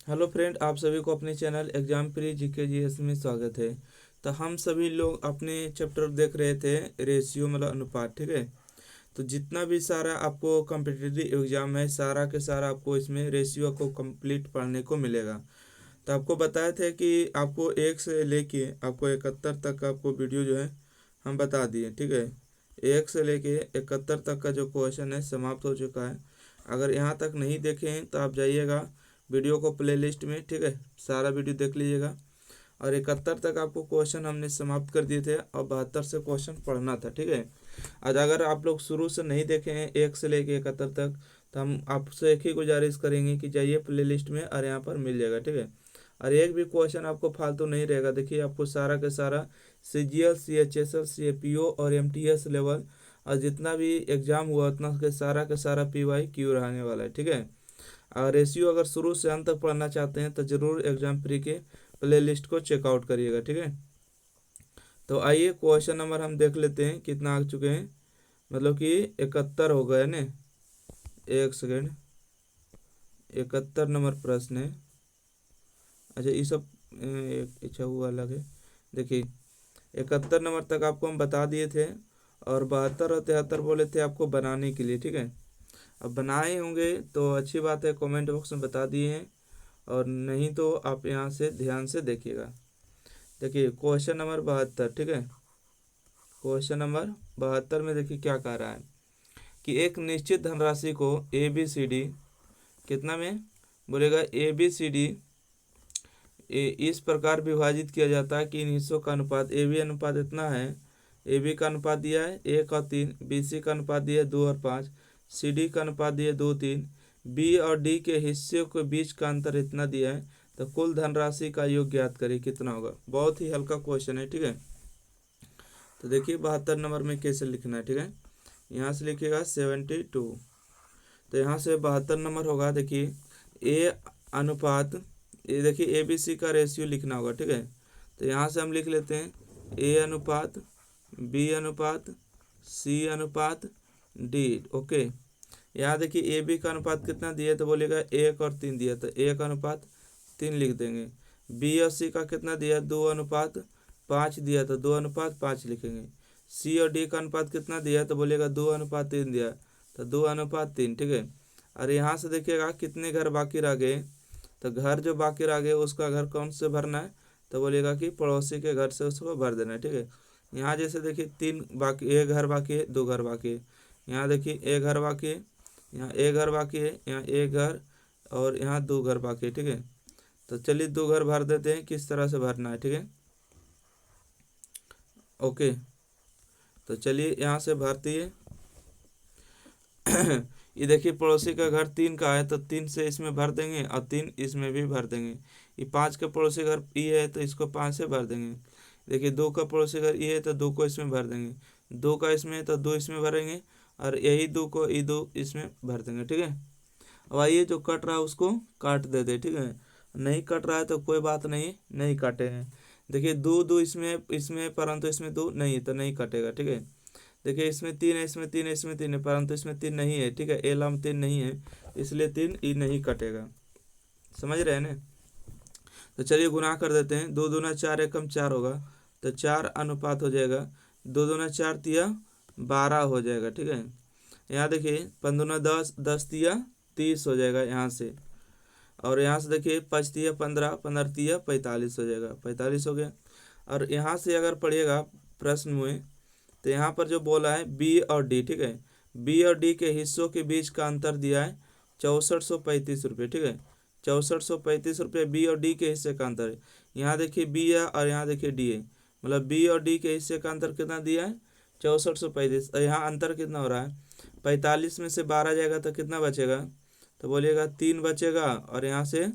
Hello friend, आप सभी को अपने channel exam pre GK GS में स्वागत है। तो हम सभी लोग अपने चैप्टर देख रहे थे रेशियो मतलब अनुपात, ठीक है। तो जितना भी सारा आपको कॉम्पिटिटिव एग्जाम है सारा के सारा आपको इसमें रेशियो को कंप्लीट पढ़ने को मिलेगा। तो आपको बताए थे कि आपको 1 से लेके आपको 71 तक का आपको वीडियो जो है हम बता दिए, ठीक है। 1 से लेके 71 तक का जो क्वेश्चन है समाप्त हो चुका है। अगर यहाँ तक नहीं देखे हैं तो आप जाइएगा वीडियो को प्लेलिस्ट में, ठीक है, सारा वीडियो देख लीजिएगा। और 71 तक आपको क्वेश्चन हमने समाप्त कर दिए थे और 72 से क्वेश्चन पढ़ना था, ठीक है। आज अगर आप लोग शुरू से नहीं देखे हैं 1 से लेके 71 तक, तो हम आपसे एक ही गुजारिश करेंगे कि जाइए प्लेलिस्ट में और यहाँ पर मिल जाएगा, ठीक है। और एक भी क्वेश्चन आपको फालतू नहीं रहेगा। देखिए आपको सारा का सारा CGL CHSL CAPO और MTS लेवल और जितना भी एग्जाम हुआ उतना के सारा PYQ रहने वाला है, ठीक है। और रेशियो अगर शुरू से अंत तक पढ़ना चाहते हैं तो ज़रूर एग्जाम प्री के प्लेलिस्ट को चेकआउट करिएगा, ठीक है। तो आइए क्वेश्चन नंबर हम देख लेते हैं कितना आ चुके हैं। मतलब कि 71 हो गए ना। एक सेकेंड, 71 नंबर प्रश्न है। अच्छा ये सब अच्छा हुआ अलग है। देखिए 71 नंबर तक आपको हम बता दिए थे और 72 और 73 बोले थे आपको बनाने के लिए, ठीक है। अब बनाए होंगे तो अच्छी बात है, कमेंट बॉक्स में बता दिए हैं। और नहीं तो आप यहाँ से ध्यान से देखिएगा। देखिए क्वेश्चन नंबर 72, ठीक है। क्वेश्चन नंबर 72 में देखिए क्या कह रहा है कि एक निश्चित धनराशि को ABCD कितना में बोलेगा ABCD इस प्रकार विभाजित किया जाता है कि इन हिस्सों का अनुपात AB अनुपात इतना है। AB का अनुपात दिया है 1 और 3, BC का अनुपात दिया है 2 और 5, CD का अनुपात दिया है 2 3, B और D के हिस्से के बीच का अंतर इतना दिया है। तो कुल धनराशि का योग ज्ञात करिए कितना होगा। बहुत ही हल्का क्वेश्चन है, ठीक है। तो देखिए 72 नंबर में कैसे लिखना है, ठीक है। यहाँ से लिखिएगा 72। तो यहाँ से 72 नंबर होगा। देखिए ए अनुपात, ये देखिए ABC का रेशियो लिखना होगा, ठीक है। तो यहाँ से हम लिख लेते हैं A अनुपात B अनुपात C अनुपात D, ओके। यहाँ देखिए AB का अनुपात कितना दिया तो बोलेगा 1 और 3 दिया, तो 1 अनुपात 3 लिख देंगे। B और C का कितना दिया 2 अनुपात 5 दिया, तो 2 अनुपात 5 लिखेंगे। C और D का अनुपात कितना दिया तो बोलेगा 2 अनुपात 3 दिया, तो 2 अनुपात 3, ठीक है। और यहाँ से देखिएगा कितने घर बाकी रह गए। तो घर जो बाकी रह गए उसका घर कौन से भरना है तो बोलेगा कि पड़ोसी के घर से उसको भर देना है, ठीक है। यहाँ जैसे देखिए 3 बाकी, एक घर बाकी है, 2 घर बाकी है। यहाँ देखिए एक घर बाकी है, यहाँ एक घर बाकी है, यहाँ एक घर और यहाँ 2 घर बाकी है, ठीक है। तो चलिए 2 घर भर देते हैं, किस तरह से भरना है, ठीक है। ओके, तो चलिए यहाँ से भरती है। ये देखिए पड़ोसी का घर 3 का है तो 3 से इसमें भर देंगे और 3 इसमें भी भर देंगे। ये 5 का पड़ोसी घर ये है तो इसको 5 से भर देंगे। देखिए 2 का पड़ोसी घर ये है तो 2 को इसमें भर देंगे। 2 का इसमें है तो 2 इसमें भरेंगे और यही 2 को ये 2 इसमें भर देंगे, ठीक है। अब आइए जो कट रहा है उसको काट देते, ठीक है। नहीं कट रहा है तो कोई बात नहीं, नहीं काटेंगे। देखिए 2 2 इसमें इसमें परंतु इसमें 2 नहीं तो नहीं कटेगा, ठीक है। देखिए इसमें 3 है, इसमें 3 है, इसमें 3 है, परंतु इसमें 3 नहीं है, ठीक है। एल में 3 नहीं है इसलिए 3 ई नहीं कटेगा। समझ रहे हैं ना। तो चलिए गुना कर देते हैं। 2 दूना 4 एकम 4 होगा, तो 4 अनुपात हो जाएगा। 2 दूना 4 तिया 12 हो जाएगा, ठीक है। यहाँ देखिए 5 दूना 10, 10 तिया 30 हो जाएगा यहाँ से। और यहाँ से देखिए 5 तिया 15, 15 तिया 45 हो जाएगा, 45 हो गया। और यहाँ से अगर पढ़िएगा प्रश्न में तो यहाँ पर जो बोला है बी और डी, ठीक है। बी और डी के हिस्सों के बीच का अंतर दिया है 6435 रुपये, ठीक है। 6435 रुपये बी और डी के हिस्से का अंतर है। यहाँ देखिए बी है और यहाँ देखिए डी है, मतलब बी और डी के हिस्से का अंतर कितना दिया है 6435। यहाँ अंतर कितना हो रहा है 45 में से 12 जाएगा तो कितना बचेगा तो बोलिएगा 3 बचेगा और यहाँ से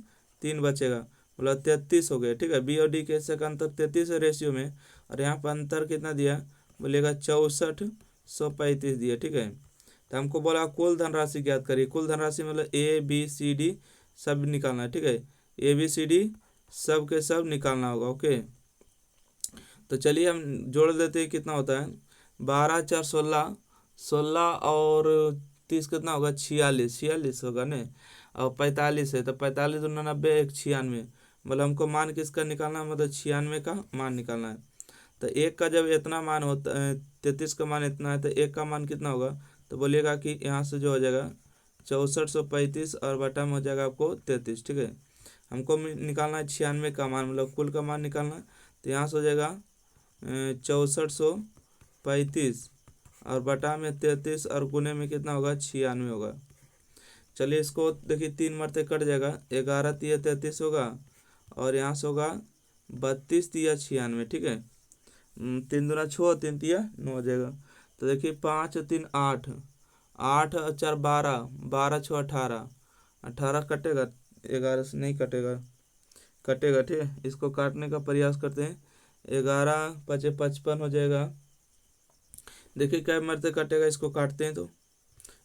3 बचेगा, मतलब 33 हो गया, ठीक है। बी और डी के हिस्से का अंतर 33 है रेशियो में। और यहाँ पर अंतर कितना दिया बोलेगा 6435 दिया, ठीक है। तो हमको बोला कुल धनराशि ज्ञात करिए। कुल धनराशि मतलब ABCD सब निकालना है, ठीक है। ABCD सब के सब निकालना होगा, ओके। तो चलिए हम जोड़ देते हैं कितना होता है 12 4 16, 16 और 30 कितना होगा 46, 46 होगा न। और 45 है तो 45 दूना 90, 1 96, मतलब हमको मान किसका निकालना है, मतलब 96 का मान निकालना है। तो एक का जब इतना मान होता है, 33 का मान इतना है, तो एक का मान कितना होगा, तो बोलिएगा कि यहाँ से जो हो जाएगा 6435 और बटा में हो जाएगा आपको 33। ठीक है, हमको निकालना है 96 का मान, मतलब कुल का मान निकालना है। तो यहाँ से हो जाएगा 6435 और बटा में 33 और गुने में कितना होगा 96 होगा। चलिए इसको देखिए 3 मरते कट जाएगा, 11 तिया 33 होगा और यहाँ से होगा 32 तिया 96। ठीक है, 3 दूना 6, 3 तिया 9 हो जाएगा। तो देखिए 5 3 8, 8 और 4 12, 12 6 18, 18 कटेगा, 11 से नहीं कटेगा, कटेगा। ठीक है, इसको काटने का प्रयास करते हैं। 11 5 55 हो जाएगा। देखिए क्या मरते कटेगा, इसको काटते हैं तो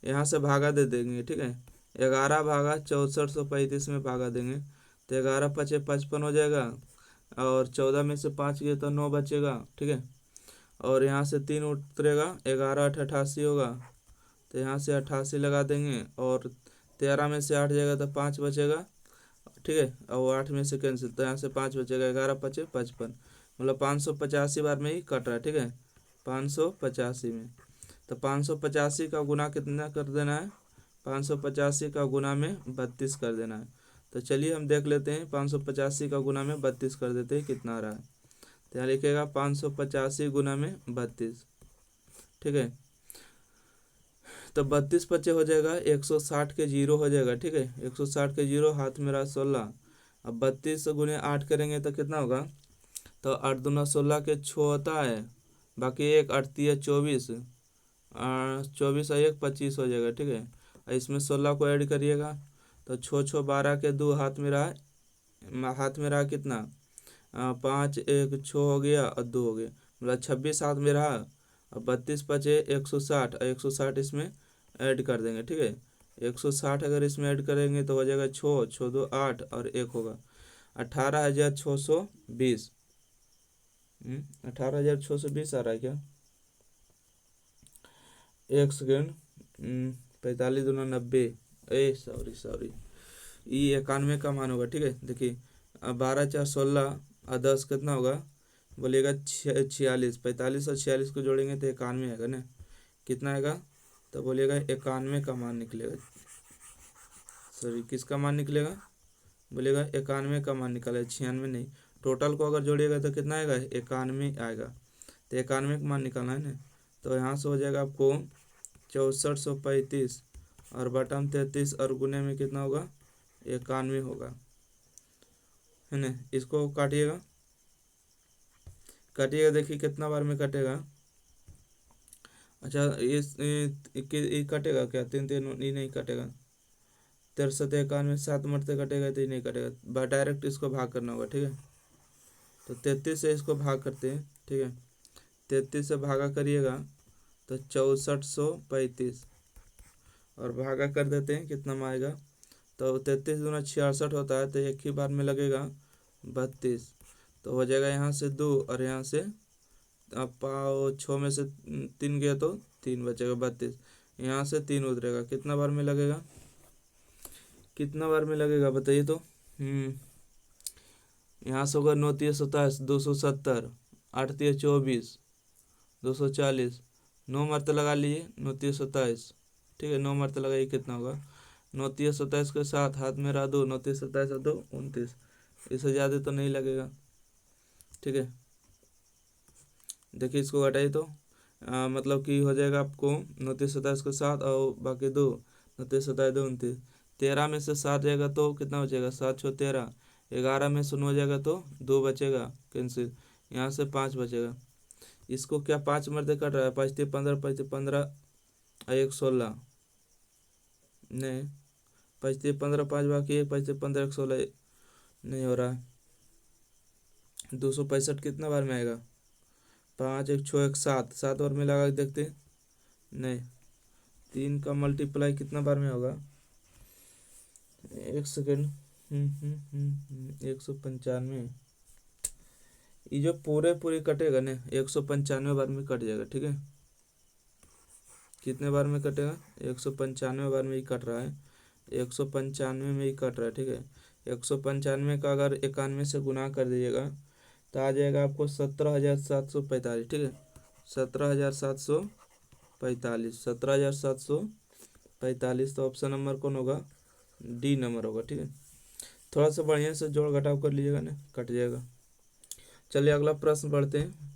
यहाँ से भागा दे देंगे। ठीक है, 11 भागा 6435 में भागा देंगे तो 11 5 55 हो जाएगा और 14 में से 5 गए तो 9 बचेगा। ठीक है, और यहाँ से 3 उतरेगा, 11 8 88 होगा, तो यहाँ से 88 लगा देंगे और 13 में से 8 जाएगा तो 5 बचेगा। ठीक है, और 8 में से कैंसिल तो यहाँ से 5 बचेगा, 11 5 55, मतलब 585 बार में ही कट रहा है। ठीक है, 585 में, तो 585 का गुना कितना कर देना है, 585 का गुना में 32 कर देना है। तो चलिए हम देख लेते हैं, 585 का गुना में 32 कर देते हैं कितना आ रहा है। तो यहाँ लिखेगा 585 गुना में 32। ठीक है, तो 32 पचे हो जाएगा 160 के जीरो हो जाएगा। ठीक है, 160 के जीरो, हाथ में रहा 16। अब 32 गुने 8 करेंगे तो कितना होगा, तो 8 दूना 16 के 6 होता है, बाकी एक 8 तिया 24, 24 और 1 25 हो जाएगा। ठीक है, और इसमें 16 को ऐड करिएगा तो 6 6 12 के 2 हाथ में रहा, कितना, 5 1 6 हो गया और 2 हो गया, मतलब 26 हाथ में रहा। और 32 पचे 160 और 160 इसमें ऐड कर देंगे। ठीक है, 160 अगर इसमें ऐड करेंगे तो हो जाएगा 6 6 2 8 और 1 होगा 18,620। 18,620 आ रहा है क्या, एक सेकेंड, 45 दूना 90, सॉरी, ये 91 का मान होगा। ठीक है, देखिए 12 4 16 और 10 कितना होगा, बोलिएगा 46, 45 और 46 को जोड़ेंगे तो 91 आएगा ना, कितना आएगा, तो बोलिएगा 91 का मान निकलेगा। सॉरी, किसका मान निकलेगा, बोलिएगा 91 का मान निकलेगा, 96 नहीं। टोटल को अगर जोड़िएगा तो कितना आएगा, 91 आएगा। तो 91 का मान निकालना है ना, तो यहाँ से हो जाएगा आपको 6435 और बटन 33 और गुने में कितना होगा, 91 होगा, है ना। इसको काटिएगा, देखिए कितना बार में कटेगा। अच्छा, ये कटेगा क्या, 3 3 ये नहीं कटेगा, 63 91 7 मरते कटेगा तो ये नहीं कटेगा, डायरेक्ट इसको भाग करना होगा। ठीक है, तो 33 से इसको भाग करते हैं। ठीक है, 33 से भागा करिएगा तो 6435 और भागा कर देते हैं, कितना में आएगा, तो 33 दूना 66 होता है, तो एक ही बार में लगेगा 32, तो हो जाएगा यहाँ से 2 और यहाँ से आप पाओ 6 में से 3 गया तो 3 बचेगा 32, यहाँ से 3 उतरेगा, कितना बार में लगेगा, बताइए तो। यहाँ से होगा 9 3 27, 270, 8 3 24, 240, 9 मरते लगा लीजिए, 9 3 27। ठीक है, 9 मरते लगाइए, कितना होगा, 9 3 27 के साथ हाथ में रहा 2, 9 3 27 और 2 29, इससे ज़्यादा तो नहीं लगेगा। ठीक है, देखिए इसको घटाइए तो मतलब कि हो जाएगा आपको 9 3 27 के साथ और बाकी 2, 9 3 27 2 29, 13 में से 7 जाएगा तो कितना बचेगा, 7 6 13, 11 में से 9 जाएगा तो 2 बचेगा कैंसिल, यहाँ से 5 बचेगा। इसको क्या 5 मरते कट रहा है, 5 3 15, 5 3 15 और 1 16, नहीं 5 3 15 5 बाकी 1 5 3 15 1 16 नहीं हो रहा है। 265 कितना बार में आएगा, 5 1 6 1 7, 7 बार में लगा के देखते हैं, नहीं, 3 का मल्टीप्लाई कितना बार में होगा, एक सेकेंड, 195, ये जो पूरे कटेगा ना 195 बार में कट जाएगा। ठीक है, कितने बार में कटेगा, 195 बार में ही कट रहा है, 195 में ही कट रहा है, ठीक है। 195 का अगर 91 से गुना कर दीजिएगा तो आ जाएगा आपको 17,745, ठीक है। 17,745, 17,745, तो ऑप्शन नंबर कौन होगा, डी नंबर होगा, ठीक है। थोड़ा सा बढ़िया से जोड़ घटाव कर लीजिएगा ना, कट जाएगा। चलिए अगला प्रश्न पढ़ते हैं।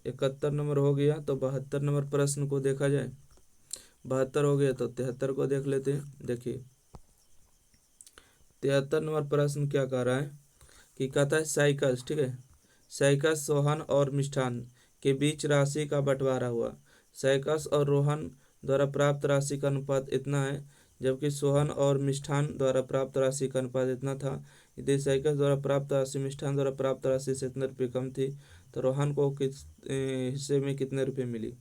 71 नंबर हो गया, तो 72 नंबर प्रश्न को देखा जाए। 72 हो गया तो 73 को देख लेते हैं। देखिए 73 नंबर प्रश्न क्या कह रहा है कि कहता है साइकस, ठीक है, साइकस सोहन और मिष्ठान के बीच राशि का बंटवारा हुआ। साइकस और रोहन द्वारा प्राप्त राशि का अनुपात इतना है, जबकि सोहन और मिष्ठान द्वारा प्राप्त राशि का अनुपात इतना था। यदि साइकस द्वारा प्राप्त राशि मिष्ठान द्वारा प्राप्त राशि से इतने रुपये कम थी तो रोहन को किस हिस्से में कितने रुपये मिली।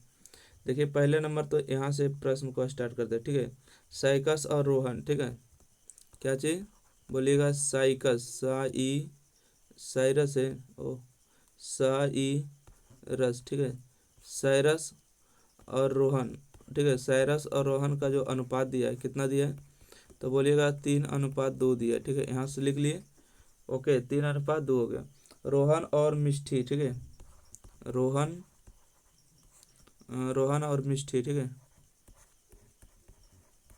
देखिए पहले नंबर तो यहाँ से प्रश्न को स्टार्ट करते हैं, ठीक है। साइकस और रोहन, ठीक है, क्या चीज़ बोलिएगा, साइकस, साई साइरस है, ओ साई रस, ठीक है, साइरस और रोहन, ठीक है। साइरस और रोहन का जो अनुपात दिया है कितना दिया है, तो बोलिएगा 3:2 दिया है, ठीक है। यहाँ से लिख लिए, ओके, 3:2 हो गया। रोहन और मिष्ठी, ठीक है, रोहन रोहन और मिष्ठी, ठीक है,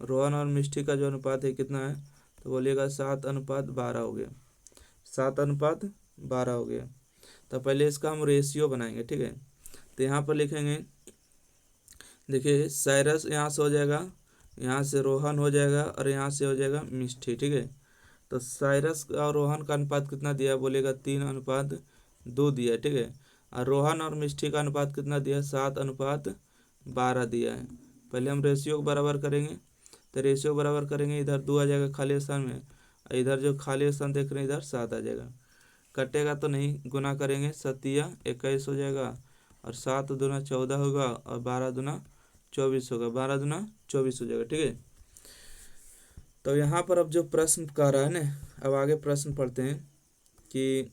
रोहन और मिष्ठी का जो अनुपात है कितना है, तो बोलिएगा 7:12 हो गया, 7:12 हो गया। तो पहले इसका हम रेशियो बनाएंगे, ठीक है। तो यहाँ पर लिखेंगे, देखिए साइरस यहाँ से हो जाएगा, यहाँ से रोहन हो जाएगा और यहाँ से हो जाएगा मिष्ठी, ठीक है। तो साइरस और रोहन का अनुपात कितना दिया, बोलेगा 3:2 दिया है, ठीक है। और रोहन और मिष्ठी का अनुपात कितना दिया, 7:12 दिया है। पहले हम रेशियो को बराबर करेंगे, तो रेशियो बराबर करेंगे, इधर 2 आ जाएगा खाली स्थान में, इधर जो खाली स्थान देख रहे हैं इधर 7 आ जाएगा। कटेगा तो नहीं, गुना करेंगे, 7×21 हो जाएगा और 7×2 14 होगा और 12×2 24 होगा, 12×2 24 हो जाएगा, ठीक है। तो यहाँ पर अब जो प्रश्न कह रहा है ना, अब आगे प्रश्न पढ़ते हैं कि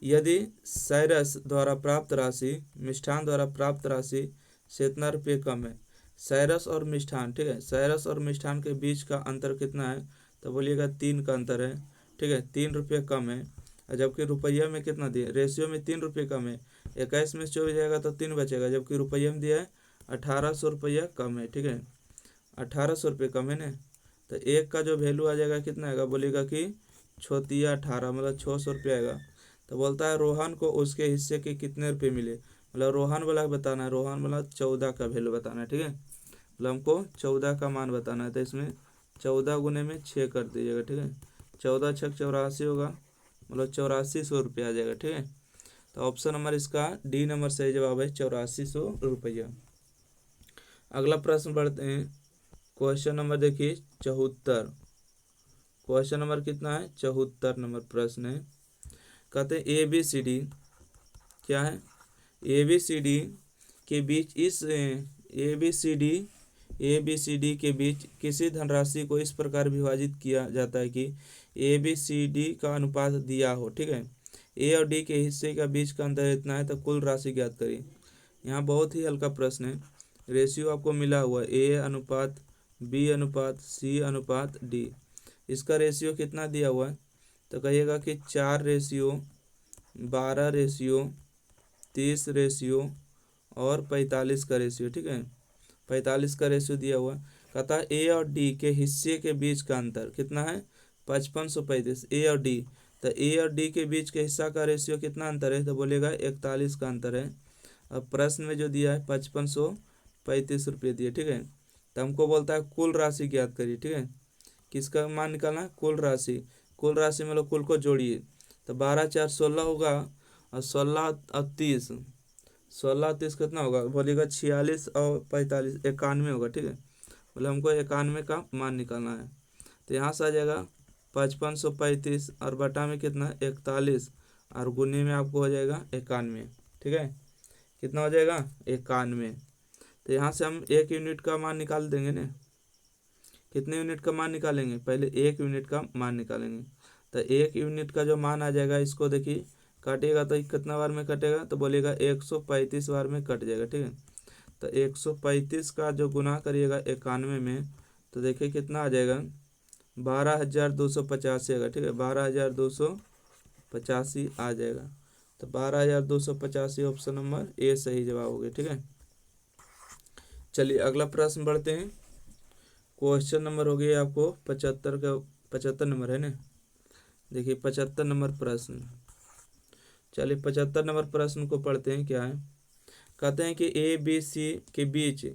यदि साइरस द्वारा प्राप्त राशि मिष्ठान द्वारा प्राप्त राशि से इतना रुपये कम है। साइरस और मिष्ठान, ठीक है, साइरस और मिष्ठान के बीच का अंतर कितना है, तो बोलिएगा 3 का अंतर है, ठीक है, 3 रुपये कम है। जबकि रुपया में कितना दिया, रेशियो में 3 रुपये कम है, 21 में 24 जाएगा तो 3 बचेगा, जबकि रुपये में दिया है 1800 रुपया कम है, ठीक है, 1800 रुपये कम है ना। तो एक का जो वैल्यू आ जाएगा कितना आएगा, बोलेगा कि 6×18 मतलब 600 रुपये आएगा। तो बोलता है रोहन को उसके हिस्से के कितने रुपये मिले, मतलब रोहन वाला बताना है, रोहन वाला 14 का वैल्यू बताना है, ठीक है, मतलब हमको 14 का मान बताना है। तो इसमें 14×6 कर दीजिएगा, ठीक है, 14×6 = 84 होगा, मतलब 8400 रुपये आ जाएगा, ठीक है। तो ऑप्शन नंबर इसका डी नंबर सही जवाब है, 8400 रुपया। अगला प्रश्न पढ़ते हैं, क्वेश्चन नंबर देखिए 74, क्वेश्चन नंबर कितना है, 74 नंबर प्रश्न है। कहते हैं ABCD, क्या है, ABCD के बीच इस ABCD के बीच किसी धनराशि को इस प्रकार विभाजित किया जाता है कि ABCD का अनुपात दिया हो, ठीक है। A और D के हिस्से का बीच का अंतर इतना है, तो कुल राशि ज्ञात करिए। यहाँ बहुत ही हल्का प्रश्न है, रेशियो आपको मिला हुआ A:B:C:D। इसका रेशियो कितना दिया हुआ है, तो कहिएगा कि 4:12:30 और 45 का रेशियो, ठीक है, 45 का रेशियो दिया हुआ। कहता है A और D के हिस्से के बीच का अंतर कितना है, 5535, A और D। तो A और D के बीच के हिस्सा का रेशियो कितना अंतर है, तो बोलेगा 41 का अंतर है। अब प्रश्न में जो दिया है 5535 रुपये दिए, ठीक है। तो हमको बोलता है कुल राशि ज्ञात करिए, ठीक है, किसका मान निकालना है, कुल राशि। कुल राशि मतलब कुल को जोड़िए, तो 12×4 = 16 होगा और 16 और 30, 16 और 30 कितना होगा, बोलिएगा 46 और 45 91 होगा, ठीक है, मतलब हमको 91 का मान निकालना है। तो यहाँ से आ जाएगा 5535 और बटा में कितना 41 और गुने में आपको हो जाएगा 91, ठीक है, कितना हो जाएगा 91। तो यहाँ से हम 1 यूनिट का मान निकाल देंगे ना, कितने यूनिट का मान निकालेंगे, पहले 1 यूनिट का मान निकालेंगे। तो 1 यूनिट का जो मान आ जाएगा, इसको देखिए काटिएगा तो कितना बार में कटेगा, तो बोलिएगा 135 बार में कट जाएगा, ठीक है। तो 135 का जो गुना करिएगा 91 में तो देखिए कितना आ जाएगा, 12,285 आएगा। ठीक है, 12,285 आ जाएगा। तो 12,285 ऑप्शन नंबर ए सही जवाब हो गया। ठीक है, चलिए अगला प्रश्न बढ़ते हैं। क्वेश्चन नंबर हो गया आपको 75 का, 75 नंबर है ना। देखिए 75 नंबर प्रश्न, चलिए 75 नंबर प्रश्न को पढ़ते हैं। क्या है, कहते हैं कि ए बी सी के बीच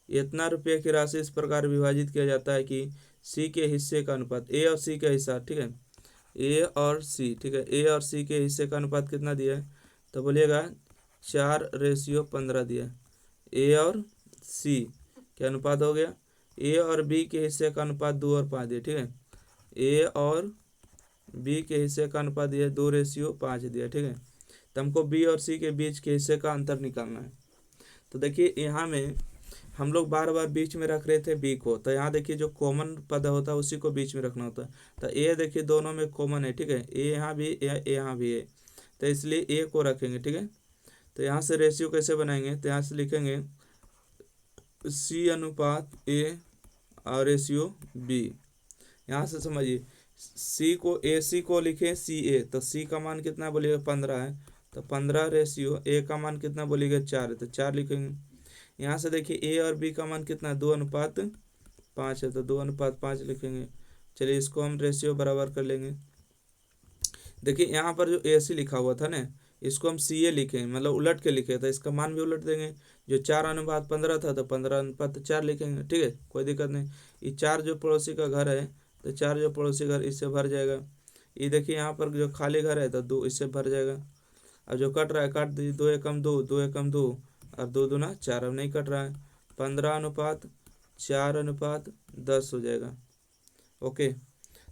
इतना रुपये की राशि इस प्रकार विभाजित किया जाता है कि सी के हिस्से का अनुपात, ए और सी का हिस्सा, ठीक है, ए और सी, ठीक है, ए और सी के हिस्से का अनुपात कितना दिया है, तो बोलिएगा 4:15 दिया है। ए और सी क्या अनुपात हो गया, ए और बी के हिस्से का अनुपात 2 और 5 दिया। ठीक है, ए और बी के हिस्से का अनुपात दिया 2:5 दिया। ठीक है, तो हमको बी और सी के बीच के हिस्से का अंतर निकालना है। तो देखिए यहाँ में हम लोग बार बार बीच में रख रहे थे बी को, तो यहाँ देखिए जो कॉमन पद होता है उसी को बीच में रखना होता है। तो ए देखिए दोनों में कॉमन है। ठीक है, ए यहाँ भी, ए यहाँ भी है, तो इसलिए ए को रखेंगे। ठीक है, तो यहाँ से रेशियो कैसे बनाएंगे, तो यहाँ से लिखेंगे सी अनुपात ए और रेशियो बी। यहाँ से समझिए, सी को, ए सी को लिखें सी ए, तो सी का मान कितना बोलिएगा 15 है, तो 15 रेशियो ए का मान कितना बोलिएगा 4 है, तो 4 लिखेंगे। यहाँ से देखिए ए और बी का मान कितना 2:5 है, तो 2:5 लिखेंगे। चलिए इसको हम रेशियो बराबर कर लेंगे। देखिए यहाँ पर जो ए सी लिखा हुआ था ना, इसको हम सी ए लिखें, मतलब उलट के लिखे, तो इसका मान भी उलट देंगे। जो 4:15 था तो 15:4 लिखेंगे। ठीक है, कोई दिक्कत नहीं। ये 4 जो पड़ोसी का घर है, तो 4 जो पड़ोसी घर इससे भर जाएगा। ये देखिए यहाँ पर जो खाली घर है तो 2 इससे भर जाएगा। अब जो कट रहा है काट दीजिए, 2 एकम 2, 2 एकम 2 और 2 दूना 4, अब नहीं कट रहा है, 15:4:10 हो जाएगा। ओके,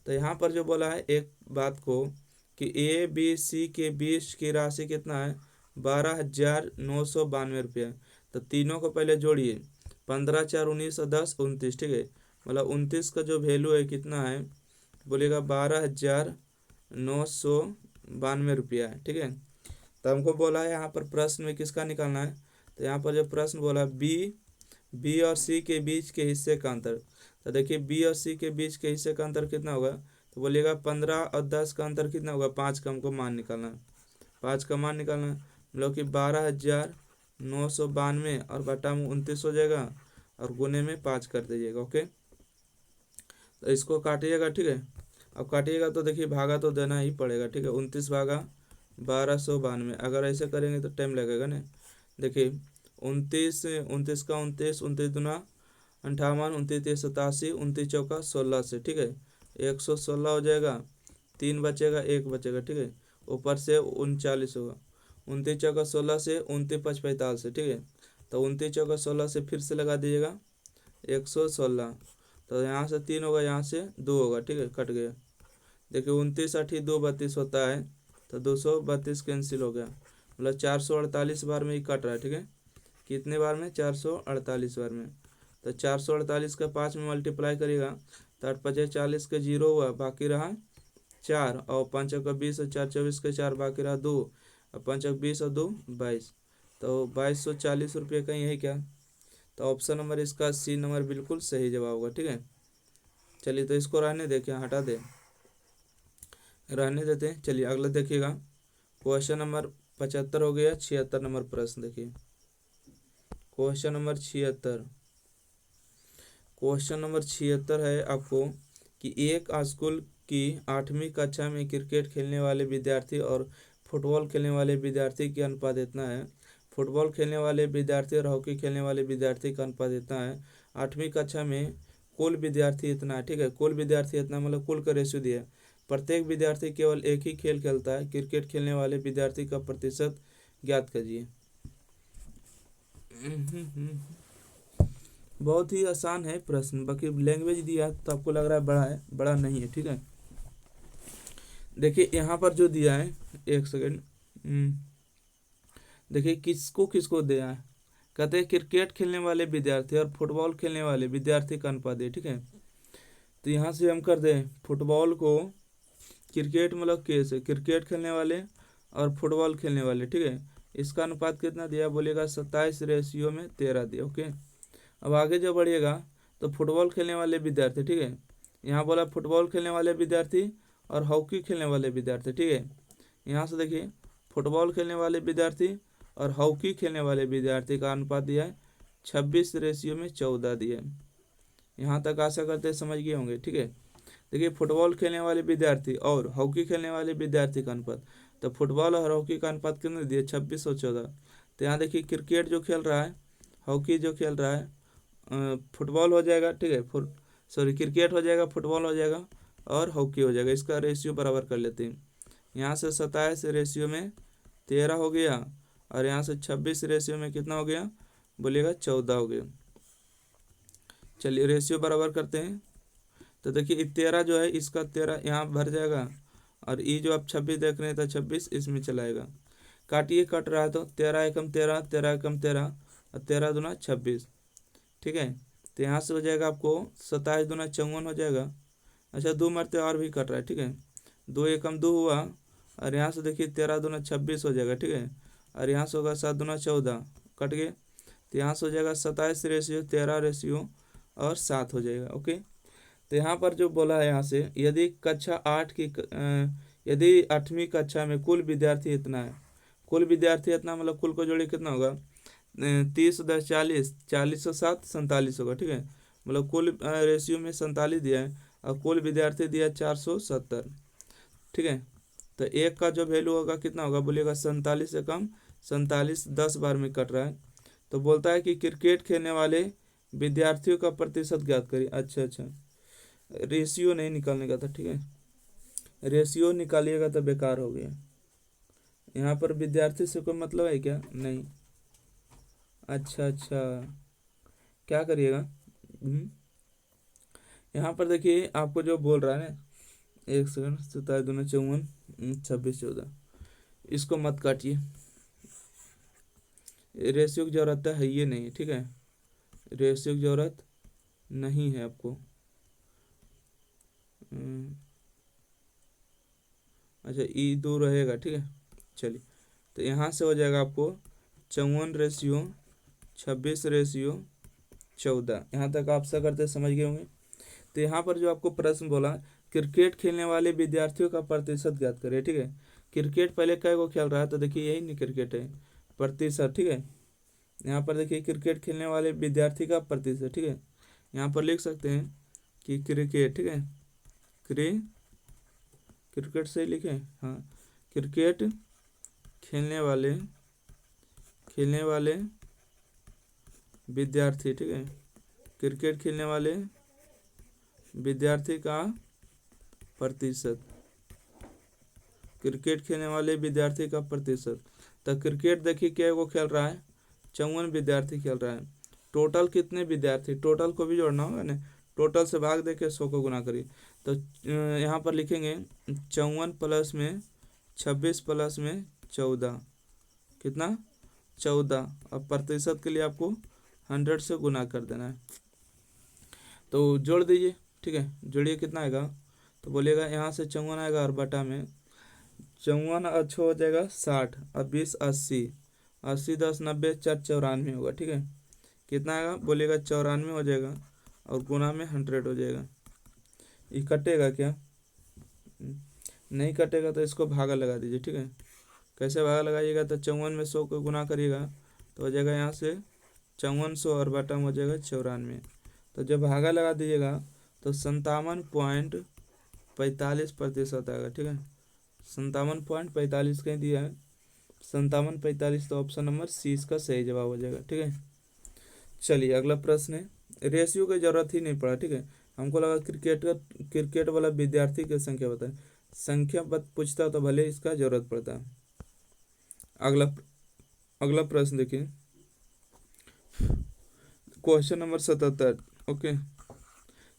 तो यहाँ पर जो बोला है एक बात को कि ए बी सी के बीच की राशि कितना है, 12,992 रुपया। तो तीनों को पहले जोड़िए, 15, 4, 19 और 10, 29। ठीक है, मतलब 29 का जो वैल्यू है कितना है, बोलिएगा 12,992 रुपया है। ठीक है, तो हमको बोला है यहाँ पर प्रश्न में किसका निकालना है, तो यहाँ पर जो प्रश्न बोला बी और सी के बीच के हिस्से का अंतर। तो देखिए बी और सी के बीच के हिस्से का अंतर कितना होगा, तो बोलिएगा 15 और 10 का अंतर कितना होगा, 5 का हमको मान निकालना है। 5 का मान निकालना है, मतलब कि 12,992 और बटा में 29 हो जाएगा और गुने में 5 कर दीजिएगा। ओके, तो इसको काटिएगा। ठीक है, अब काटिएगा तो देखिए भागा तो देना ही पड़ेगा। ठीक है, 29 भागा 1292, अगर ऐसे करेंगे तो टाइम लगेगा ना। देखिए 29, 29 का 29, 29 दूना 58, 29 87, 29 चौका 16 से, ठीक है, 116 हो जाएगा। 3 बचेगा, 1 बचेगा। ठीक है, ऊपर से 39 होगा, 29 चौका 16 से 29 5 45 से। ठीक है, तो 29 चौका 16 से फिर से लगा दीजिएगा 116, तो यहाँ से 3 होगा, यहाँ से 2 होगा। ठीक है, कट गया। देखिए 29 8 2 32 होता है, तो 232 कैंसिल हो गया, मतलब 448 बार में ही कट रहा है। ठीक है, कितने बार में, 448 बार में। तो 448 का 5 में मल्टीप्लाई करिएगा तो 8 5 40 के 0 हुआ, बाकी रहा 4, और 5 का 20 और 4 24 के 4, बाकी रहा 2, और 5 20 और 2 22, तो 2240 रुपये का ही है क्या। तो ऑप्शन नंबर इसका सी नंबर बिल्कुल सही जवाब होगा। ठीक है, चलिए तो इसको रहने दे, क्या हटा दे, रहने देते हैं। चलिए अगला देखिएगा, क्वेश्चन नंबर 75 हो गया। 76 नंबर प्रश्न देखिए, क्वेश्चन नंबर 76। क्वेश्चन नंबर 76 है आपको कि एक स्कूल की 8वीं कक्षा में क्रिकेट खेलने वाले विद्यार्थी और फुटबॉल खेलने वाले विद्यार्थी की अनुपात इतना है। फुटबॉल खेलने वाले विद्यार्थी और हॉकी खेलने वाले विद्यार्थी का अनुपात इतना है। 8वीं कक्षा में कुल विद्यार्थी इतना है। ठीक है, कुल विद्यार्थी इतना मतलब कुल का रेशियो दिया है। प्रत्येक विद्यार्थी केवल एक ही खेल खेलता है। क्रिकेट खेलने वाले विद्यार्थी का प्रतिशत ज्ञात कीजिए। बहुत ही आसान है प्रश्न, बाकी लैंग्वेज दिया तो आपको लग रहा है बड़ा है, बड़ा नहीं है। ठीक है, देखिए यहाँ पर जो दिया है, एक सेकेंड, देखिए किसको किसको दिया है, कहते हैं क्रिकेट खेलने वाले विद्यार्थी और फुटबॉल खेलने वाले विद्यार्थी का अनुपात है। ठीक है, तो यहाँ से हम कर दें फुटबॉल को, क्रिकेट मतलब केस है, क्रिकेट खेलने वाले और फुटबॉल खेलने वाले। ठीक है, इसका अनुपात कितना दिया, बोलिएगा 27:13 दिया। ओके, अब आगे जब बढ़िएगा तो फुटबॉल खेलने वाले विद्यार्थी, ठीक है, यहाँ बोला फुटबॉल खेलने वाले विद्यार्थी और हॉकी खेलने वाले विद्यार्थी, ठीक है। यहाँ से देखिए फुटबॉल खेलने वाले विद्यार्थी और हॉकी खेलने वाले विद्यार्थी का अनुपात दिया है 26:14 दिया है। यहाँ तक आशा करते हैं समझ गए होंगे, ठीक है। देखिए फुटबॉल खेलने वाले विद्यार्थी और हॉकी खेलने वाले विद्यार्थी का अनुपात, तो फुटबॉल और हॉकी का अनुपात कितने दिए, 26 और 14। तो यहाँ देखिए क्रिकेट जो खेल रहा है, हॉकी जो खेल रहा है, फुटबॉल हो जाएगा, ठीक है, क्रिकेट हो जाएगा, फुटबॉल हो जाएगा और हॉकी हो जाएगा। इसका रेशियो बराबर कर लेते हैं। यहाँ से 27:13 हो गया और यहाँ से 26 रेशियो में कितना हो गया, बोलिएगा 14 हो गया। चलिए रेशियो बराबर करते हैं। तो देखिए 13 जो है इसका 13 यहाँ भर जाएगा और ये जो आप 26 देख रहे हैं तो 26 इसमें चलाएगा। काटिए, कट रहा है तो 13 एकम 13, 13 एकम 13 और 13 दूना 26, ठीक है। तो यहाँ से हो जाएगा आपको 27 दूना 54 हो जाएगा। अच्छा 2 मरते और भी कट रहा है, ठीक है, 2 एकम 2 हुआ और यहाँ से देखिए 13 दूना 26 हो जाएगा, ठीक है, और यहाँ से होगा 7 दूना 14, कट गए। तो यहाँ से हो जाएगा 27 रेशियो 13 रेशियो और 7 हो जाएगा। ओके, तो यहाँ पर जो बोला है, यहाँ से यदि कक्षा 8 की यदि 8वीं कक्षा में कुल विद्यार्थी इतना है, कुल विद्यार्थी इतना मतलब कुल को जोड़िए कितना होगा, 30 10 40, 40 और 7 47 होगा, ठीक है। मतलब कुल रेशियो में 47 दिया है और कुल विद्यार्थी दिया 470, ठीक है। तो एक का जो वैल्यू होगा कितना होगा, बोलिएगा 47 से कम, 47 10 बार में कट रहा है। तो बोलता है कि क्रिकेट खेलने वाले विद्यार्थियों का प्रतिशत ज्ञात करिए। अच्छा, रेशियो नहीं निकालने का था, ठीक है, रेशियो निकालिएगा तो बेकार हो गया। यहाँ पर विद्यार्थी से कोई मतलब है क्या, नहीं। अच्छा, क्या करिएगा, यहाँ पर देखिए आपको जो बोल रहा है ना, 1 सेकंड, 27 दूना 54, 26 14, इसको मत काटिए, रेशियो की जरूरत है ये नहीं, ठीक है, रेशियो की जरूरत नहीं है आपको। अच्छा ई 2 रहेगा, ठीक है। चलिए तो यहाँ से हो जाएगा आपको 54 रेशियो 26 रेशियो 14। यहाँ तक आप सब करते समझ गए होंगे। तो यहाँ पर जो आपको प्रश्न बोला, क्रिकेट खेलने वाले विद्यार्थियों का प्रतिशत ज्ञात करें, ठीक है। क्रिकेट पहले कै को खेल रहा है, तो देखिए यही नहीं क्रिकेट है, प्रतिशत, ठीक है। यहाँ पर देखिए क्रिकेट खेलने वाले विद्यार्थी का प्रतिशत, ठीक है। यहाँ पर लिख सकते हैं कि क्रिकेट, ठीक है, क्रिकेट से लिखे, हाँ, क्रिकेट खेलने वाले विद्यार्थी, ठीक है, क्रिकेट खेलने वाले विद्यार्थी का प्रतिशत, क्रिकेट खेलने वाले विद्यार्थी का प्रतिशत। तो क्रिकेट देखिए क्या वो खेल रहा है, 54 विद्यार्थी खेल रहा है। टोटल कितने विद्यार्थी, टोटल को भी जोड़ना होगा ना, टोटल से भाग देके 100 को गुना करिए। तो यहाँ पर लिखेंगे 54 प्लस में 26 प्लस में 14, कितना, 14। अब प्रतिशत के लिए आपको 100 से गुना कर देना है। तो जोड़ दीजिए, ठीक है, जोड़िए कितना आएगा, तो बोलिएगा यहाँ से 54 आएगा और बटा में 54 अच्छा हो जाएगा 60 और 20 80, 80 10 90 4 94 होगा, ठीक है। कितना आएगा, बोलिएगा 94 हो जाएगा और गुना में 100 हो जाएगा। ये कटेगा क्या, नहीं कटेगा तो इसको भागा लगा दीजिए, ठीक है। कैसे भागा लगाइएगा, तो 54 में 100 को गुना करिएगा तो हो जाएगा यहाँ से 5400 और बटा में हो जाएगा 94। तो जब भागा लगा दीजिएगा तो 57.45% आएगा, ठीक है। 57.45 कहीं दिया है, 57.45, तो ऑप्शन नंबर सी इसका सही जवाब हो जाएगा, ठीक है। चलिए अगला प्रश्न है, रेशियो की जरूरत ही नहीं पड़ा, ठीक है, हमको लगा क्रिकेट वाला विद्यार्थी की संख्या बताए, संख्या पूछता तो भले इसका जरूरत पड़ता। अगला प्रश्न देखिए, क्वेश्चन नंबर 77। ओके,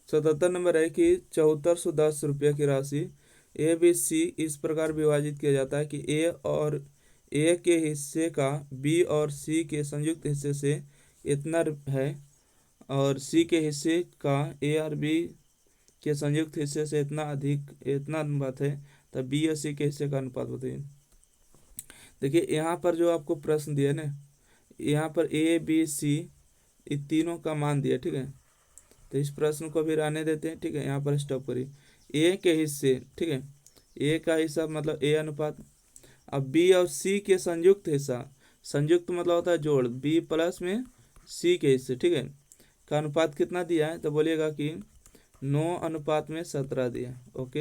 77 नंबर है कि 7410 रुपये की राशि ए बी सी इस प्रकार विभाजित किया जाता है कि ए के हिस्से का बी और सी के संयुक्त हिस्से से इतना है और सी के हिस्से का ए और बी के संयुक्त हिस्से से इतना अनुपात है, तब बी और सी के हिस्से का अनुपात बताइए। देखिए यहाँ पर जो आपको प्रश्न दिया है ना, यहाँ पर ए बी सी ये तीनों का मान दिया, ठीक है। तो इस प्रश्न को भी रहने देते हैं, ठीक है, यहाँ पर स्टॉप करिए। ए के हिस्से, ठीक है, ए का हिस्सा मतलब ए अनुपात। अब बी और सी के संयुक्त हिस्सा, संयुक्त मतलब होता है जोड़, बी प्लस में सी के हिस्से, ठीक है, का अनुपात कितना दिया है, तो बोलिएगा कि 9:17 दिया। ओके,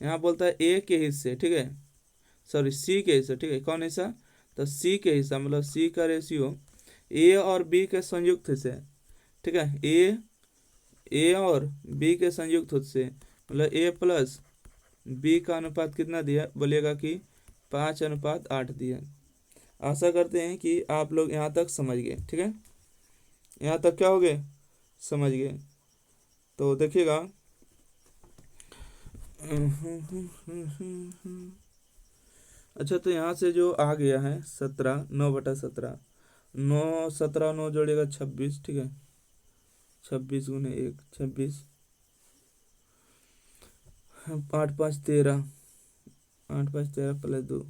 यहाँ बोलता है ए के हिस्से, ठीक है, सॉरी सी के हिस्से, ठीक है, कौन हिस्सा, तो सी के हिस्सा मतलब सी का रेशियो ए और बी के संयुक्त हिस्से, ठीक है, ए और बी के संयुक्त हिस्से मतलब ए प्लस बी का अनुपात कितना दिया, बोलिएगा कि 5:8 दिया। आशा करते हैं कि आप लोग यहाँ तक समझ गए, ठीक है, यहाँ तक क्या हो गए, समझ गए। तो देखिएगा, अच्छा, तो यहाँ से जो आ गया है 17, 9/17, 9 जोड़ेगा 26, ठीक है, 26 × 1 26, 8 5 13, 8 5 13 +2,